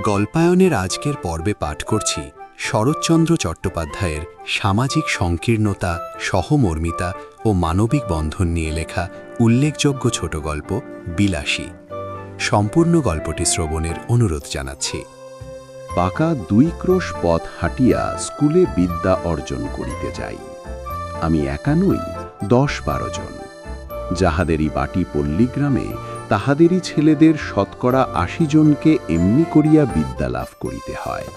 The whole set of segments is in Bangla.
গল্পায়নের আজকের পর্বে পাঠ করছি শরৎচন্দ্র চট্টোপাধ্যায়ের সামাজিক সংকীর্ণতা, সহমর্মিতা ও মানবিক বন্ধন নিয়ে লেখা উল্লেখযোগ্য ছোট গল্প বিলাসী। সম্পূর্ণ গল্পটি শ্রবণের অনুরোধ জানাচ্ছি। পাকা 2 ক্রোশ পথ হাঁটিয়া স্কুলে বিদ্যা অর্জন করিতে যাই। আমি একা নই, 10-12 জন। যাহাদেরই বাটি পল্লীগ্রামে তাহাদেরই ছেলেদের শতকরা 80 জনকে এমনি করিয়া বিদ্যা লাভ করিতে হয়।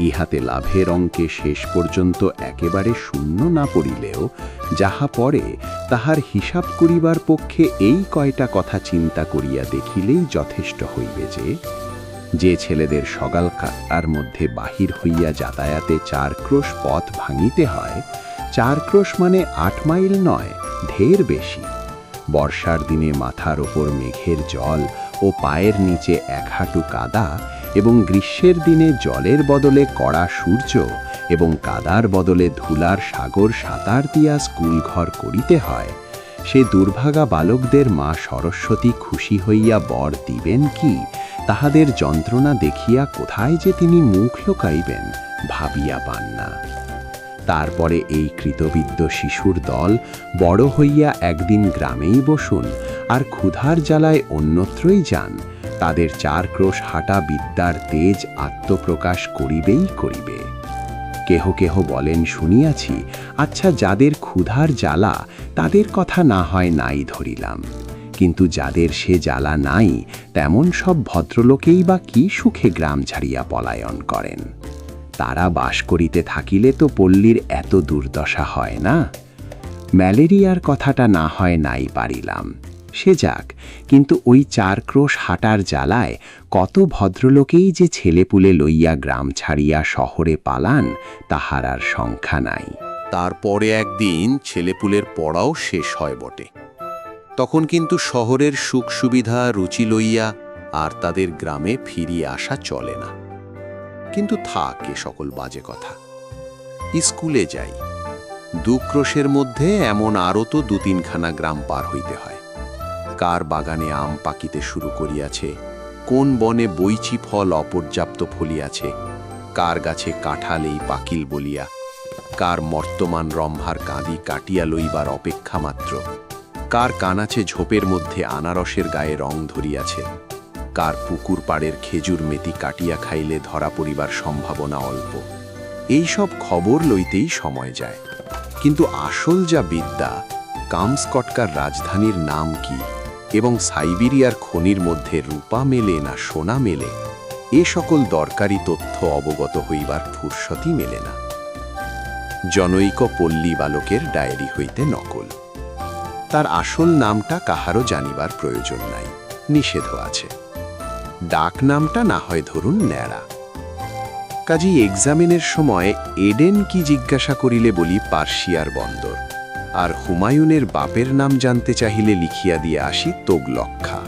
ইহাতে লাভের অঙ্কে শেষ পর্যন্ত একেবারে শূন্য না পড়িলেও যাহা পড়ে তাহার হিসাব করিবার পক্ষে এই কয়টা কথা চিন্তা করিয়া দেখিলেই যথেষ্ট হইবে যে ছেলেদের সকালকার মধ্যে বাহির হইয়া যাতায়াতে 4 ক্রোশ পথ ভাঙিতে হয়, 4 ক্রোশ মানে 8 মাইল নয়, ঢের বেশি। বর্ষার দিনে মাথার ওপর মেঘের জল ও পায়ের নিচে 1 হাঁটু কাদা, এবং গ্রীষ্মের দিনে জলের বদলে কড়া সূর্য এবং কাদার বদলে ধুলার সাগর সাঁতার দিয়া স্কুল ঘর করিতে হয়, সে দুর্ভাগা বালকদের মা সরস্বতী খুশি হইয়া বর দিবেন কি, তাহাদের যন্ত্রণা দেখিয়া কোথায় যে তিনি মুখ লুকাইবেন ভাবিয়া পান না। তারপরে এই কৃতবিদ্য শিশুর দল বড় হইয়া একদিন গ্রামেই বসুন আর ক্ষুধার জ্বালায় অন্যত্রই যান, তাদের 4 ক্রোশ হাঁটা বিদ্যার তেজ আত্মপ্রকাশ করিবেই করিবে। কেহ কেহ বলেন শুনিয়াছি, আচ্ছা যাদের ক্ষুধার জ্বালা তাদের কথা না হয় নাই ধরিলাম, কিন্তু যাদের সে জ্বালা নাই তেমন সব ভদ্রলোকেই বা কি সুখে গ্রাম ছাড়িয়া পলায়ন করেন? তারা বাস করিতে থাকিলে তো পল্লীর এত দুর্দশা হয় না। ম্যালেরিয়ার কথাটা না হয় নাই পারিলাম, সে যাক, কিন্তু ওই 4 ক্রোশ হাঁটার জ্বালায় কত ভদ্রলোকেই যে ছেলেপুলে লইয়া গ্রাম ছাড়িয়া শহরে পালান তাহার আর সংখ্যা নাই। তারপরে একদিন ছেলেপুলের পড়াও শেষ হয় বটে। তখন কিন্তু শহরের সুখ সুবিধা রুচি লইয়া আর তাদের গ্রামে ফিরিয়ে আসা চলে না। কিন্তু থাক এ সকল বাজে কথা। স্কুলে যাই, 2 ক্রোশের মধ্যে এমন আরও তো 2-3খানা গ্রাম পার হইতে হয়। কার বাগানে আম পাকিতে শুরু করিয়াছে, কোন বনে বৈচি ফল অপর্যাপ্ত ফলিয়াছে, কার গাছে কাঁঠাল এই পাকিল বলিয়া, কার মর্তমান রম্ভার কাঁদি কাটিয়া লইবার অপেক্ষা মাত্র, কার কানাচে ঝোপের মধ্যে আনারসের গায়ে রং ধরিয়াছে, কার পুকুর পাড়ের খেজুর মেতি কাটিয়া খাইলে ধরা পড়িবার সম্ভাবনা অল্প। এই সব খবর লইতেই সময় যায়। কিন্তু আসল যা বিদ্যা, কামস্কটকার রাজধানীর নাম কি এবং সাইবেরিয়ার খনির মধ্যে রূপা মেলে না সোনা মেলে, এ সকল দরকারি তথ্য অবগত হইবার ফুরসতই মেলে না। জনৈক পল্লী বালকের ডায়েরি হইতে নকল। তার আসল নামটা কাহারও জানিবার প্রয়োজন নাই, নিষেধ আছে। ডাক নামটা না হয় ধরুন ন্যাড়া। কাজী এক্সামিনের সময় এডেন কি জিজ্ঞাসা করিলে বলি পার্সিয়ার বন্দর, আর হুমায়ুনের বাপের নাম জানতে চাহিলে লিখিয়া দিয়ে আসি তোগলক্ষা।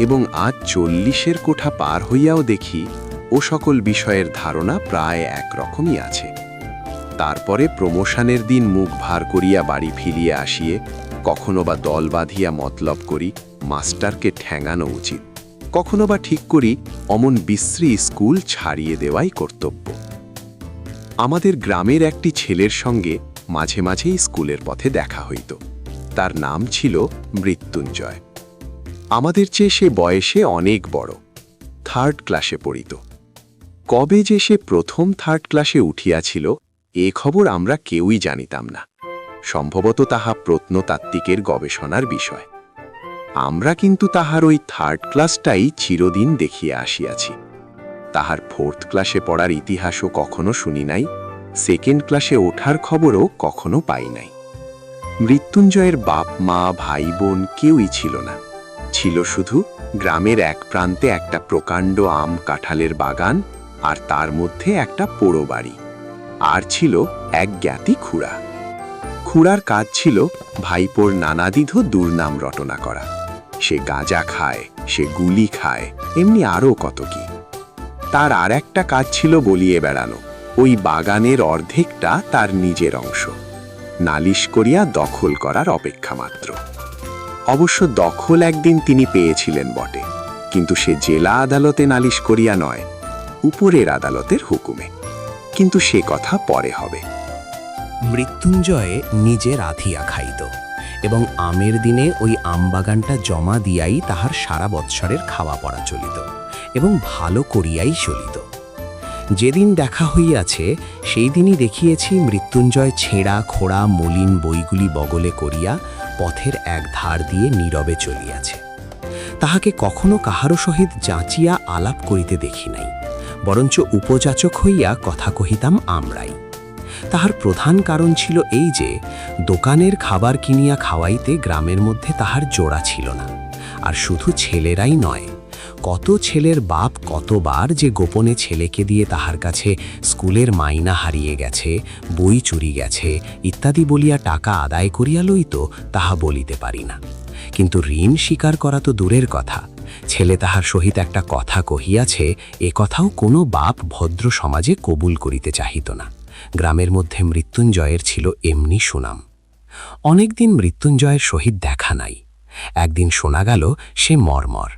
এবং আজ 40-এর কোঠা পার হইয়াও দেখি ও সকল বিষয়ের ধারণা প্রায় একরকমই আছে। তারপরে প্রমোশনের দিন মুখ ভার করিয়া বাড়ি ফিরিয়া আসিয়ে কখনো বা দল বাঁধিয়া মতলব করি মাস্টারকে ঠ্যাঙানো উচিত, কখনো বা ঠিক করি অমন বিশ্রী স্কুল ছাড়িয়ে দেওয়াই কর্তব্য। আমাদের গ্রামের একটি ছেলের সঙ্গে মাঝে মাঝেই স্কুলের পথে দেখা হইত। তার নাম ছিল মৃত্যুঞ্জয়। আমাদের চেয়ে সে বয়সে অনেক বড়, 3rd ক্লাসে পড়িত। কবে যে সে প্রথম 3rd ক্লাসে উঠিয়াছিল এ খবর আমরা কেউই জানিতাম না। সম্ভবত তাহা প্রত্নতাত্ত্বিকের গবেষণার বিষয়। আমরা কিন্তু তাহার ওই 3rd ক্লাসটাই চিরদিন দেখিয়া আসিয়াছি। তাহার 4th ক্লাসে পড়ার ইতিহাসও কখনো শুনি নাই, 2nd ক্লাসে ওঠার খবরও কখনো পাই নাই। মৃত্যুঞ্জয়ের বাপ মা ভাই বোন কেউই ছিল না, ছিল শুধু গ্রামের এক প্রান্তে একটা প্রকাণ্ড আম কাঁঠালের বাগান, আর তার মধ্যে একটা পোড়ো বাড়ি, আর ছিল এক জ্ঞাতি খুড়া। খুড়ার কাজ ছিল ভাইপোর নানাবিধ দুর্নাম রটনা করা। সে গাঁজা খায়, সে গুলি খায়, এমনি আরও কত কি। তার আর একটা কাজ ছিল বলিয়ে বেড়ানো, ওই বাগানের অর্ধেকটা তার নিজের অংশ, নালিশ করিয়া দখল করার অপেক্ষা মাত্র। অবশ্য দখল একদিন তিনি পেয়েছিলেন বটে, কিন্তু সে জেলা আদালতে নালিশ করিয়া নয়, উপরের আদালতের হুকুমে। কিন্তু সে কথা পরে হবে। মৃত্যুঞ্জয় নিজের আধিয়া খাইত এবং আমের দিনে ওই আমবাগানটা জমা দিয়াই তাহার সারা বৎসরের খাওয়া পড়া চলিত এবং ভালো করিয়াই চলিত। যেদিন দেখা হইয়াছে সেই দিনই দেখিয়েছি মৃত্যুঞ্জয় ছেঁড়া খোড়া মলিন বইগুলি বগলে করিয়া পথের এক ধার দিয়ে নীরবে চলিয়াছে। তাহাকে কখনো কাহারও সহিত যাচিয়া আলাপ করিতে দেখি নাই, বরঞ্চ উপযাচক হইয়া কথা কহিতাম আমরাই। তাহার প্রধান কারণ ছিল এই যে দোকানের খাবার কিনিয়া খাওয়াইতে গ্রামের মধ্যে তাহার জোড়া ছিল না। আর শুধু ছেলেরাই নয়, কত ছেলের বাপ কতবার যে গোপনে ছেলেকে দিয়ে তাহার কাছে স্কুলের মাইনা হারিয়ে গেছে, বই চুরি গেছে ইত্যাদি বলিয়া টাকা আদায় করিয়া লইত, তাহা বলিতে পারি না। কিন্তু ঋণ স্বীকার করা তো দূরের কথা, ছেলে তাহার সহিত একটা কথা কহিয়াছে এ কথাও কোনো বাপ ভদ্র সমাজে কবুল করিতে চাহিত না। গ্রামের মধ্যে মৃত্যুঞ্জয়ের ছিল এমনি সুনাম। অনেকদিন মৃত্যুঞ্জয়ের সহিত দেখা নাই। একদিন শোনা গেল সে মরমর,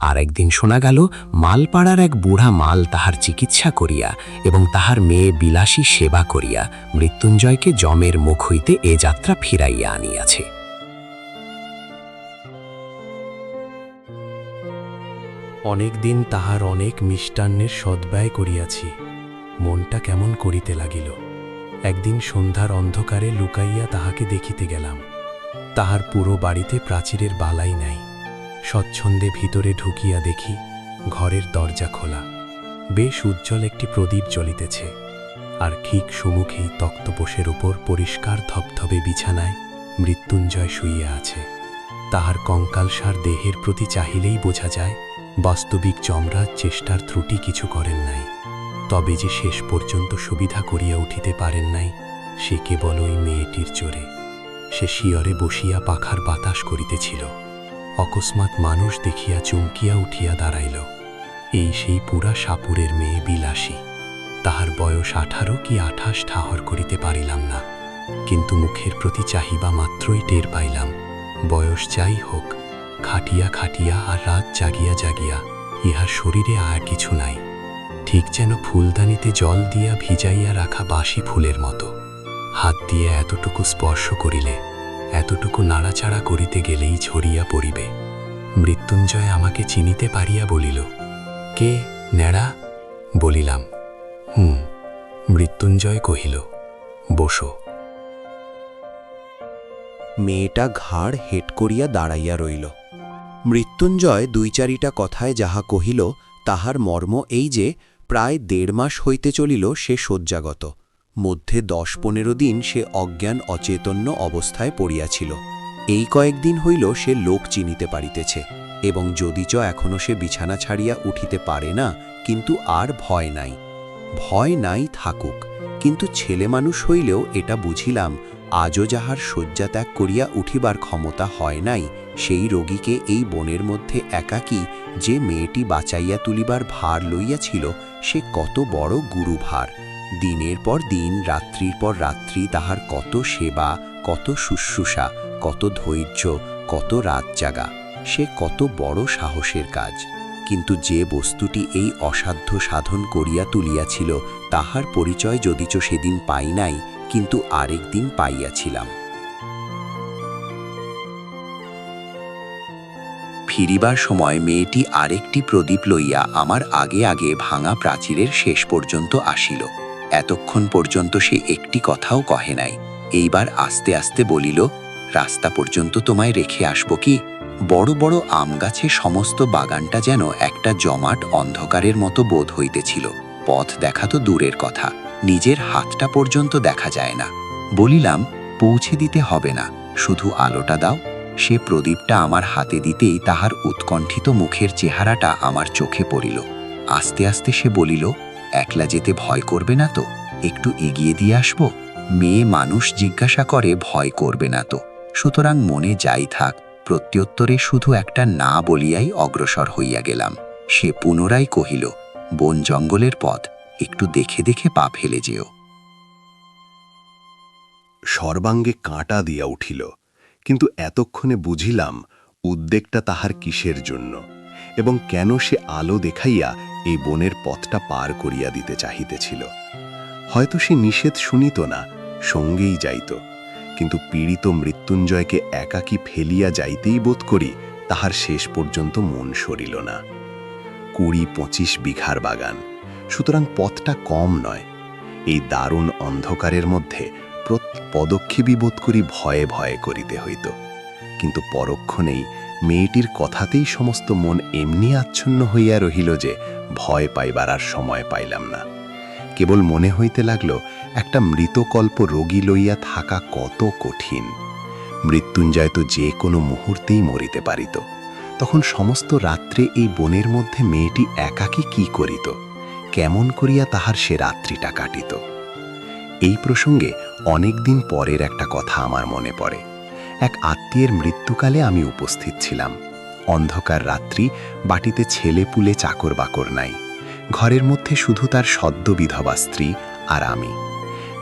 আর একদিন শোনা গেল মালপাড়ার এক বুড়া মাল তাহার চিকিৎসা করিয়া এবং তাহার মেয়ে বিলাসী সেবা করিয়া মৃত্যুঞ্জয়কে যমের মুখ হইতে এ যাত্রা ফিরাইয়া আনিয়াছে। অনেকদিন তাহার অনেক মিষ্টান্নের সদ্ব্যয় করিয়াছি, মনটা কেমন করিতে লাগিল। একদিন সন্ধ্যার অন্ধকারে লুকাইয়া তাহাকে দেখিতে গেলাম। তাহার পুরো বাড়িতে প্রাচীরের বালাই নাই। স্বচ্ছন্দে ভিতরে ঢুকিয়া দেখি ঘরের দরজা খোলা, বেশ উজ্জ্বল একটি প্রদীপ জ্বলিতেছে, আর ঠিক সম্মুখেই তক্তপোষের উপর পরিষ্কার ধবধবে বিছানায় মৃত্যুঞ্জয় শুইয়া আছে। তাহার কঙ্কালসার দেহের প্রতি চাহিলেই বোঝা যায় বাস্তবিক যমরাজ চেষ্টার ত্রুটি কিছু করেন নাই। তবে যে শেষ পর্যন্ত সুবিধা করিয়া উঠিতে পারেন নাই, সে কেবল ওই মেয়েটির জোরে। সে শিয়রে বসিয়া পাখার বাতাস করিতেছিল। অকস্মাৎ মানুষ দেখিয়া চমকিয়া উঠিয়া দাঁড়াইল। এই সেই পুরা সাপুরের মেয়ে বিলাসী। তাহার বয়স 18 কি 28 ঠাহর করিতে পারিলাম না, কিন্তু মুখের প্রতি চাহিবা মাত্রই টের পাইলাম বয়স যাই হোক, খাটিয়া খাটিয়া আর রাত জাগিয়া জাগিয়া ইহার শরীরে আর কিছু নাই, ঠিক যেন ফুলদানিতে জল দিয়া ভিজাইয়া রাখা বাসি ফুলের মতো। হাত দিয়ে এতটুকু স্পর্শ করিলে, এতটুকু নাড়াচাড়া করিতে গেলেই ঝরিয়া পড়িবে। মৃত্যুঞ্জয় আমাকে চিনিতে পারিয়া বলিল, কে নেড়া? বলিলাম, মৃত্যুঞ্জয় কহিল, বসো। মেয়েটা ঘাড় হেট করিয়া দাঁড়াইয়া রইল। মৃত্যুঞ্জয় 2-4টা কথায় যাহা কহিল তাহার মর্ম এই যে প্রায় 1.5 মাস হইতে চলিল সে শয্যাগত। মধ্যে 10-15 দিন সে অজ্ঞান অচেতন্য অবস্থায় পড়িয়াছিল। এই কয়েকদিন হইল সে লোক চিনিতে পারিতেছে, এবং যদিচ এখনো সে বিছানা ছাড়িয়া উঠিতে পারে না, কিন্তু আর ভয় নাই। ভয় নাই থাকুক, কিন্তু ছেলে মানুষ হইলেও এটা বুঝিলাম আজও যাহার শয্যা ত্যাগ করিয়া উঠিবার ক্ষমতা হয় নাই, সেই রোগীকে এই বনের মধ্যে একাকী যে মেয়েটি বাঁচাইয়া তুলিবার ভার লইয়াছিল, সে কত বড় গুরুভার। দিনের পর দিন, রাত্রির পর রাত্রি তাহার কত সেবা, কত শুশ্রূষা, কত ধৈর্য, কত রাত জাগা, সে কত বড় সাহসের কাজ। কিন্তু যে বস্তুটি এই অসাধ্য সাধন করিয়া তুলিয়াছিল, তাহার পরিচয় যদিচ সেদিন পাই নাই, কিন্তু আরেক দিন পাইয়াছিলাম। ফিরিবার সময় মেয়েটি আরেকটি প্রদীপ লইয়া আমার আগে আগে ভাঙা প্রাচীরের শেষ পর্যন্ত আসিল। এতক্ষণ পর্যন্ত সে একটি কথাও কহে নাই। এইবার আস্তে আস্তে বলিল, রাস্তা পর্যন্ত তোমায় রেখে আসব কি? বড় বড় আম গাছে সমস্ত বাগানটা যেন একটা জমাট অন্ধকারের মতো বোধ হইতেছিল। পথ দেখা তো দূরের কথা, নিজের হাতটা পর্যন্ত দেখা যায় না। বলিলাম, পৌঁছে দিতে হবে না, শুধু আলোটা দাও। সে প্রদীপটা আমার হাতে দিতেই তাহার উৎকণ্ঠিত মুখের চেহারাটা আমার চোখে পড়িল। আস্তে আস্তে সে বলিল, একলা যেতে ভয় করবে না তো? একটু এগিয়ে দিয়ে আসব? মেয়ে মানুষ জিজ্ঞাসা করে, ভয় করবে না তো? সুতরাং মনে যাই থাক। প্রত্যুত্তরে শুধু একটা না বলিয়াই অগ্রসর হইয়া গেলাম। সে পুনরায় কহিল, বন জঙ্গলের পথ, একটু দেখে দেখে পা ফেলে যেও। সর্বাঙ্গে কাঁটা দিয়া উঠিল, কিন্তু এতক্ষণে বুঝিলাম উদ্বেগটা তাহার কিসের জন্য। এবং কেন সে আলো দেখাইয়া এই বনের পথটা পার করিয়া দিতে চাহিতেছিল। হয়তো সে নিষেধ শুনিত না, সঙ্গেই যাইত, কিন্তু পীড়িত মৃত্যুঞ্জয়কে একাকী ফেলিয়া যাইতেই বোধ করি তাহার শেষ পর্যন্ত মন সরিল না। 20-25 বিঘার বাগান, সুতরাং পথটা কম নয়। এই দারুণ অন্ধকারের মধ্যে পদক্ষেপই বোধ করি ভয়ে ভয়ে করিতে হইত। কিন্তু পরক্ষণেই মেয়েটির কথাতেই সমস্ত মন এমনি আচ্ছন্ন হইয়া রহিল যে ভয় পাইবার আর সময় পাইলাম না। কেবল মনে হইতে লাগল একটা মৃতকল্প রোগী লইয়া থাকা কত কঠিন। মৃত্যুঞ্জয় তো যে কোনো মুহূর্তেই মরিতে পারিত। তখন সমস্ত রাত্রে এই বনের মধ্যে মেয়েটি একাকী কি করিত, কেমন করিয়া তাহার সে রাত্রিটা কাটিত? এই প্রসঙ্গে অনেক দিন পরের একটা কথা আমার মনে পড়ে। এক আত্মীয়ের মৃত্যুকালে আমি উপস্থিত ছিলাম। অন্ধকার রাত্রি, বাটিতে ছেলে পুলে চাকর বাকর নাই। ঘরের মধ্যে শুধু তার সদ্য বিধবা স্ত্রী আর আমি।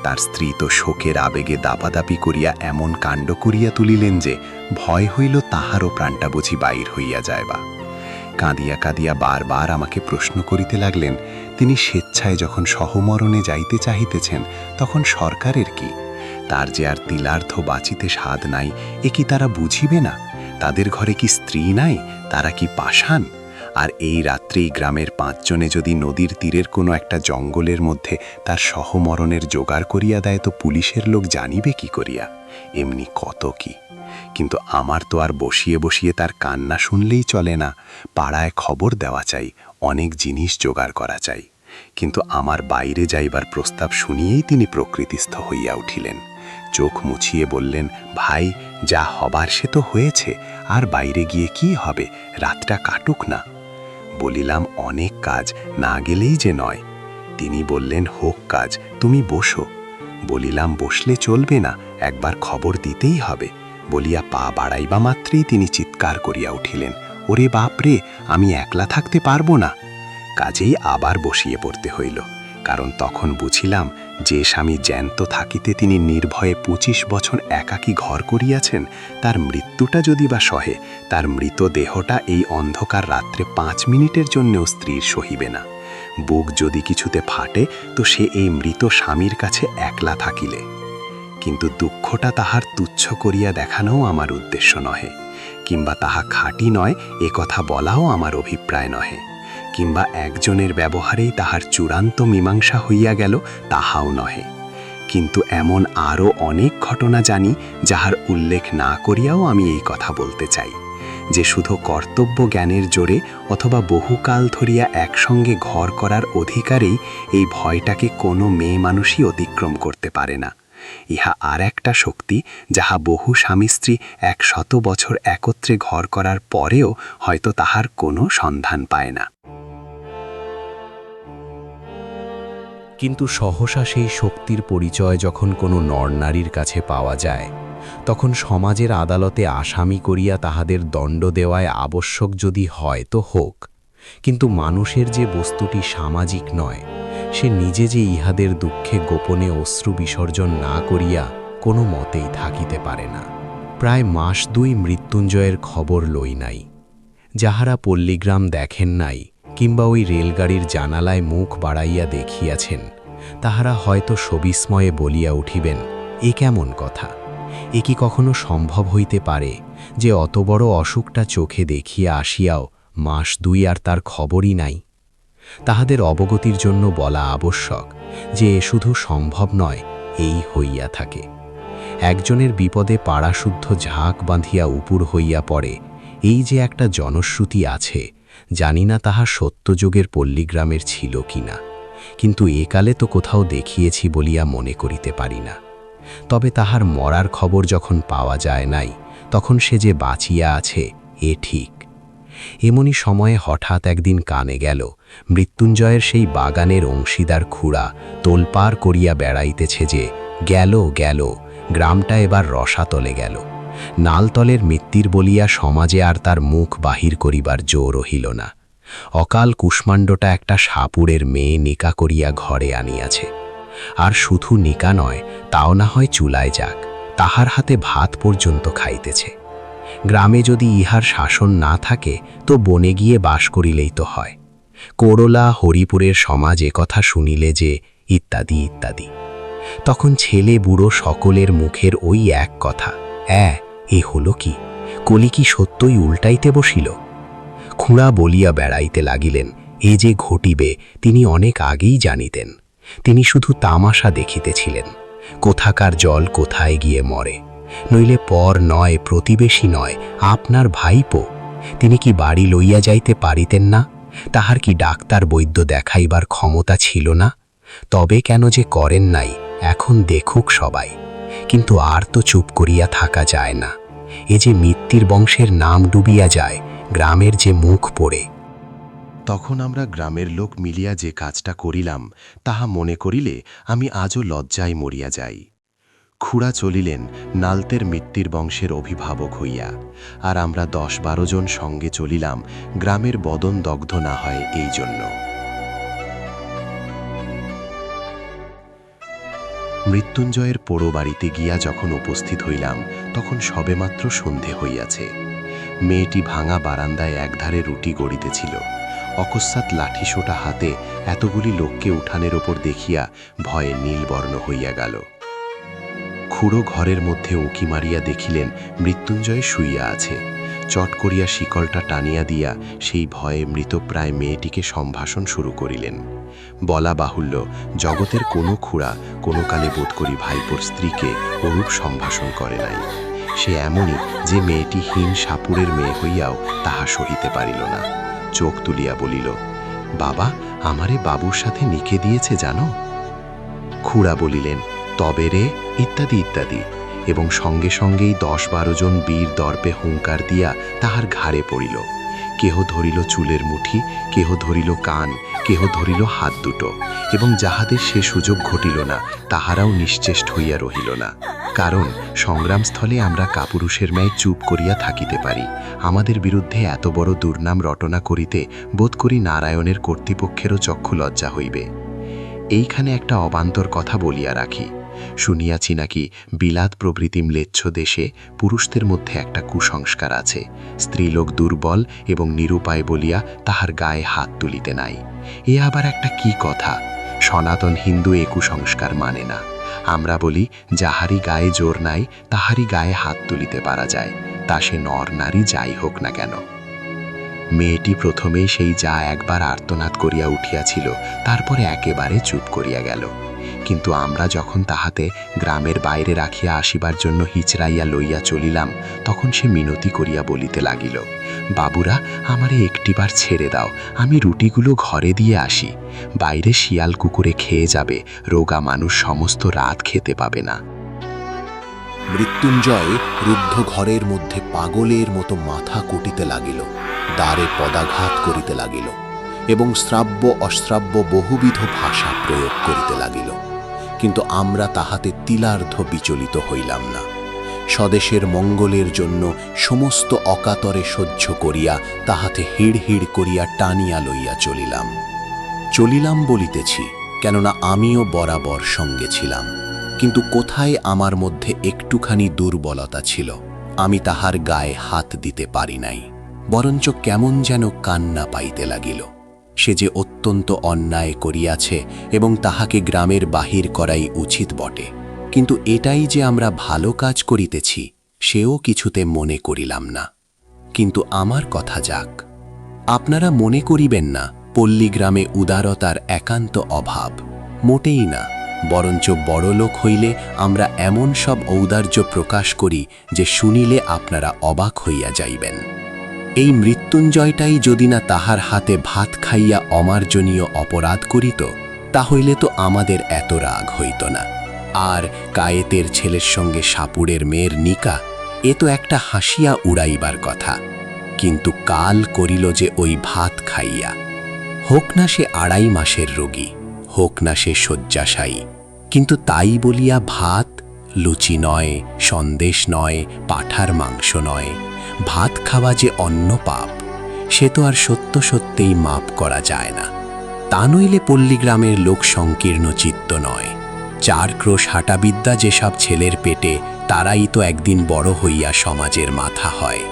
তার স্ত্রী তো শোকের আবেগে দাপাদাপি করিয়া এমন কাণ্ড করিয়া তুলিলেন যে ভয় হইল তাহারও প্রাণটা বুঝি বাইর হইয়া যায়বা। কাঁদিয়া কাঁদিয়া বারবার আমাকে প্রশ্ন করিতে লাগলেন, তিনি স্বেচ্ছায় যখন সহমরণে যাইতে চাহিতেছেন তখন সরকারের কি? তার যে আর তিলার্ধ বাঁচিতে স্বাদ নাই, এ কি তারা বুঝিবে না? তাদের ঘরে কি স্ত্রী নাই? তারা কি পাষাণ? আর এই রাত্রেই গ্রামের 5 জনে যদি নদীর তীরের কোনো একটা জঙ্গলের মধ্যে তার সহমরণের জোগাড় করিয়া দেয় তো পুলিশের লোক জানিবে কি করিয়া? এমনি কত কি। কিন্তু আমার তো আর বসিয়ে বসিয়ে তার কান্না শুনলেই চলে না। পাড়ায় খবর দেওয়া চাই, অনেক জিনিস জোগাড় করা চাই। কিন্তু আমার বাইরে যাইবার প্রস্তাব শুনিয়েই তিনি প্রকৃতিস্থ হইয়া উঠিলেন। চোখ মুছিয়ে বললেন, ভাই, যা হবার সে তো হয়েছে, আর বাইরে গিয়ে কি হবে? রাতটা কাটুক না। বলিলাম, অনেক কাজ, না গেলেই যে নয়। তিনি বললেন, হোক কাজ, তুমি বসো। বলিলাম, বসলে চলবে না, একবার খবর দিতেই হবে। বলিয়া পা বাড়াইবা মাত্রই তিনি চিৎকার করিয়া উঠিলেন, ওরে বাপরে, আমি একলা থাকতে পারবো না। কাজেই আবার বসিয়ে পড়তে হইল, কারণ তখন বুঝিলাম যে স্বামী জ্যান্ত থাকিতে তিনি নির্ভয়ে 25 বছর একাকী ঘর করিয়াছেন, তার মৃত্যুটা যদি বা সহে, তার মৃতদেহটা এই অন্ধকার রাত্রে 5 মিনিটের জন্যও স্ত্রীর সহিবে না। বুক যদি কিছুতে ফাটে তো সে এই মৃত স্বামীর কাছে একলা থাকিলে। কিন্তু দুঃখটা তাহার তুচ্ছ করিয়া দেখানোও আমার উদ্দেশ্য নহে, কিংবা তাহা খাঁটি নয় এ কথা বলাও আমার অভিপ্রায় নহে, কিংবা একজনের ব্যবহারেই তাহার চূড়ান্ত মীমাংসা হইয়া গেল তাহাও নহে। কিন্তু এমন আরও অনেক ঘটনা জানি যাহার উল্লেখ না করিয়াও আমি এই কথা বলতে চাই, যে শুধু কর্তব্য জ্ঞানের জোরে অথবা বহুকাল ধরিয়া একসঙ্গে ঘর করার অধিকারেই এই ভয়টাকে কোনো মেয়ে মানুষই অতিক্রম করতে পারে না। ইহা আর একটা শক্তি যাহা বহু স্বামী স্ত্রী 100 বছর একত্রে ঘর করার পরেও হয়তো তাহার কোনো সন্ধান পায় না। কিন্তু সহসা সেই শক্তির পরিচয় যখন কোনো নরনারীর কাছে পাওয়া যায়, তখন সমাজের আদালতে আসামি করিয়া তাহাদের দণ্ড দেওয়ায় আবশ্যক যদি হয় তো হোক, কিন্তু মানুষের যে বস্তুটি সামাজিক নয়, সে নিজে যে ইহাদের দুঃখে গোপনে অশ্রু বিসর্জন না করিয়া কোনো মতেই থাকিতে পারে না। প্রায় মাস 2 মৃত্যুঞ্জয়ের খবর লই নাই। যাহারা পল্লীগ্রাম দেখেন নাই কিংবা ওই রেলগাড়ির জানালায় মুখ বাড়াইয়া দেখিয়াছেন, তাহারা হয়তো সবিস্ময়ে বলিয়া উঠিবেন, এ কেমন কথা? এ কি কখনো সম্ভব হইতে পারে যে অত বড় অসুখটা চোখে দেখিয়া আসিয়াও মাস 2 আর তার খবরই নাই? তাহাদের অবগতির জন্য বলা আবশ্যক যে এ শুধু সম্ভব নয়, এই হইয়া থাকে। একজনের বিপদে পাড়াশুদ্ধ ঝাঁক বাঁধিয়া উপুর হইয়া পড়ে, এই যে একটা জনশ্রুতি আছে, জানি না তাহা সত্যযুগের পল্লীগ্রামের ছিল কিনা, কিন্তু একালে তো কোথাও দেখিয়েছি বলিয়া মনে করিতে পারি না। তবে তাহার মরার খবর যখন পাওয়া যায় নাই, তখন সে যে বাঁচিয়া আছে এ ঠিক। এমনি সময়ে হঠাৎ একদিন কানে গেল, মৃত্যুঞ্জয়ের সেই বাগানের অংশীদার খুড়া তোলপাড় করিয়া বেড়াইতেছে যে গেল গেল, গ্রামটা এবার রসাতলে গেল। নালতলের মৃত্যুর বলিয়া সমাজে আর তার মুখ বাহির করিবার জোর রহিল না। অকাল কুষ্মাণ্ডটা একটা সাপুরের মেয়ে নিকা করিয়া ঘরে আনিয়াছে। আর শুধু নিকা নয়, তাও না হয় চুলায় যাক, তাহার হাতে ভাত পর্যন্ত খাইতেছে। গ্রামে যদি ইহার শাসন না থাকে তো বনে গিয়ে বাস করিলেই তো হয়। করলা হরিপুরের সমাজ কথা শুনিলে যে ইত্যাদি ইত্যাদি। তখন ছেলে বুড়ো সকলের মুখের ওই এক কথা, এ হলো কি? কলি কি সত্যই উল্টাইতে বসিল? খুঁড়া বলিয়া বেড়াইতে লাগিলেন, এ যে ঘটিবে তিনি অনেক আগেই জানিতেন। তিনি শুধু তামাশা দেখিতেছিলেন, কোথাকার জল কোথায় গিয়ে মরে। নইলে পর নয়, প্রতিবেশী নয়, আপনার ভাইপো। তিনি কি বাড়ি লইয়া যাইতে পারিতেন না? তাহার কি ডাক্তার বৈদ্য দেখাইবার ক্ষমতা ছিল না? তবে কেন যে করেন নাই, এখন দেখুক সবাই। কিন্তু আর তো চুপ করিয়া থাকা যায় না। এ যে মিত্তির বংশের নাম ডুবিয়া যায়, গ্রামের যে মুখ পড়ে। তখন আমরা গ্রামের লোক মিলিয়া যে কাজটা করিলাম, তাহা মনে করিলে আমি আজও লজ্জায় মরিয়া যাই। খুড়া চলিলেন নালতের মিত্তির বংশের অভিভাবক হইয়া, আর আমরা 10-12 জন সঙ্গে চলিলাম গ্রামের বদন দগ্ধ না হয় এই জন্য। মৃত্যুঞ্জয়ের পোড়ো বাড়িতে গিয়া যখন উপস্থিত হইলাম, তখন সবেমাত্র সন্ধে হইয়াছে। মেয়েটি ভাঙা বারান্দায় একধারে রুটি গড়িতেছিল। অকস্মাৎ লাঠিসোঁটা হাতে এতগুলি লোককে উঠানের ওপর দেখিয়া ভয়ে নীলবর্ণ হইয়া গেল। খুড়ো ঘরের মধ্যে উঁকি মারিয়া দেখিলেন মৃত্যুঞ্জয় শুইয়া আছে। চট করিয়া শিকলটা টানিয়া দিয়া সেই ভয়ে মৃতপ্রায় মেয়েটিকে সম্ভাষণ শুরু করিলেন। বলা বাহুল্য, জগতের কোনো খুড়া কোনো কালে বোধ করি ভাইপোর স্ত্রীকে ওরূপ সম্ভাষণ করে নাই। সে এমনই যে মেয়েটি হীন সাপুরের মেয়ে হইয়াও তাহা সহিতে পারিল না। চোখ তুলিয়া বলিল, বাবা, আমারে বাবুর সাথে নিকে দিয়েছে জানো? খুড়া বলিলেন, তবে রে, ইত্যাদি ইত্যাদি, এবং সঙ্গে সঙ্গেই 10-12 জন বীর দর্পে হুঙ্কার দিয়া তাহার ঘাড়ে পড়িল। কেহ ধরিল চুলের মুঠি, কেহ ধরিল কান, কেহ ধরিল হাত দুটো, এবং যাহাদের সে সুযোগ ঘটিল না তাহারাও নিশ্চেষ্ট হইয়া রহিল না। কারণ সংগ্রামস্থলে আমরা কাপুরুষের ন্যায় চুপ করিয়া থাকিতে পারি, আমাদের বিরুদ্ধে এত বড় দুর্নাম রটনা করিতে বোধ করি নারায়ণের কর্তৃপক্ষেরও চক্ষু লজ্জা হইবে। এইখানে একটা অবান্তর কথা বলিয়া রাখি। শুনিয়াছি নাকি বিলাত প্রভৃতি ম্লেচ্ছ দেশে পুরুষদের মধ্যে একটা কুসংস্কার আছে, স্ত্রীলোক দুর্বল এবং নিরুপায় বলিয়া তাহার গায়ে হাত তুলিতে নাই। এ আবার একটা কি কথা? সনাতন হিন্দু এ কুসংস্কার মানে না। আমরা বলি, যাহারি গায়ে জোর নাই তাহারি গায়ে হাত তুলিতে পারা যায়, তা সে নর নারী যাই হোক না কেন। মেয়েটি প্রথমেই সেই যা একবার আর্তনাদ করিয়া উঠিয়াছিল, তারপরে একেবারে চুপ করিয়া গেল। কিন্তু আমরা যখন তাহাতে গ্রামের বাইরে রাখিয়া আসিবার জন্য হিচড়াইয়া লইয়া চলিলাম, তখন সে মিনতি করিয়া বলিতে লাগিল, বাবুরা, আমারে একটিবার ছেড়ে দাও, আমি রুটিগুলো ঘরে দিয়ে আসি। বাইরে শিয়াল কুকুরে খেয়ে যাবে, রোগা মানুষ সমস্ত রাত খেতে পাবে না। মৃত্যুঞ্জয় রুদ্ধ ঘরের মধ্যে পাগলের মতো মাথা কুটিতে লাগিল, দ্বারে পদাঘাত করিতে লাগিল এবং শ্রাব্য অশ্রাব্য বহুবিধ ভাষা প্রয়োগ করিতে লাগিল। কিন্তু আমরা তাহাতে তিলার্ধ বিচলিত হইলাম না। স্বদেশের মঙ্গলের জন্য সমস্ত অকাতরে সহ্য করিয়া তাহাতে হিড় হিড় করিয়া টানিয়া লইয়া চলিলাম বলিতেছি, কেননা আমিও বরাবর সঙ্গে ছিলাম। কিন্তু কোথায় আমার মধ্যে একটুখানি দুর্বলতা ছিল, আমি তাহার গায়ে হাত দিতে পারি নাই, বরঞ্চ কেমন যেন কান্না পাইতে লাগিল। সে যে অত্যন্ত অন্যায় করিয়াছে এবং তাহাকে গ্রামের বাহির করাই উচিত বটে, কিন্তু এটাই যে আমরা ভালো কাজ করিতেছি সেও কিছুতে মনে করিলাম না। কিন্তু আমার কথা যাক, আপনারা মনে করিবেন না পল্লীগ্রামে উদারতার একান্ত অভাব, মোটেই না। বরঞ্চ বড়লোক হইলে আমরা এমন সব ঔদার্য প্রকাশ করি যে শুনিলে আপনারা অবাক হইয়া যাইবেন। এই মৃত্যুঞ্জয়টাই যদি না তাহার হাতে ভাত খাইয়া অমার্জনীয় অপরাধ করিত, তাহলে তো আমাদের এত রাগ হইত না। আর কায়েতের ছেলের সঙ্গে সাপুড়ের মেয়ের নিকা, এ তো একটা হাসিয়া উড়াইবার কথা। কিন্তু কাল করিল যে ওই ভাত খাইয়া, হোক না সে 2.5 মাসের রোগী, হোক না সে শয্যাশায়ী, কিন্তু তাই বলিয়া ভাত, লুচি নয়, সন্দেশ নয়, পাঁঠার মাংস নয়, ভাত খাওয়া যে অন্য পাপ, সে তো আর সত্য সত্যেই মাপ করা যায় না। তা নইলে পল্লীগ্রামের লোক সংকীর্ণ চিত্ত নয়, 4 ক্রোশ হাঁটাবিদ্যা যেসব ছেলের পেটে, তারাই তো একদিন বড় হইয়া সমাজের মাথা হয়।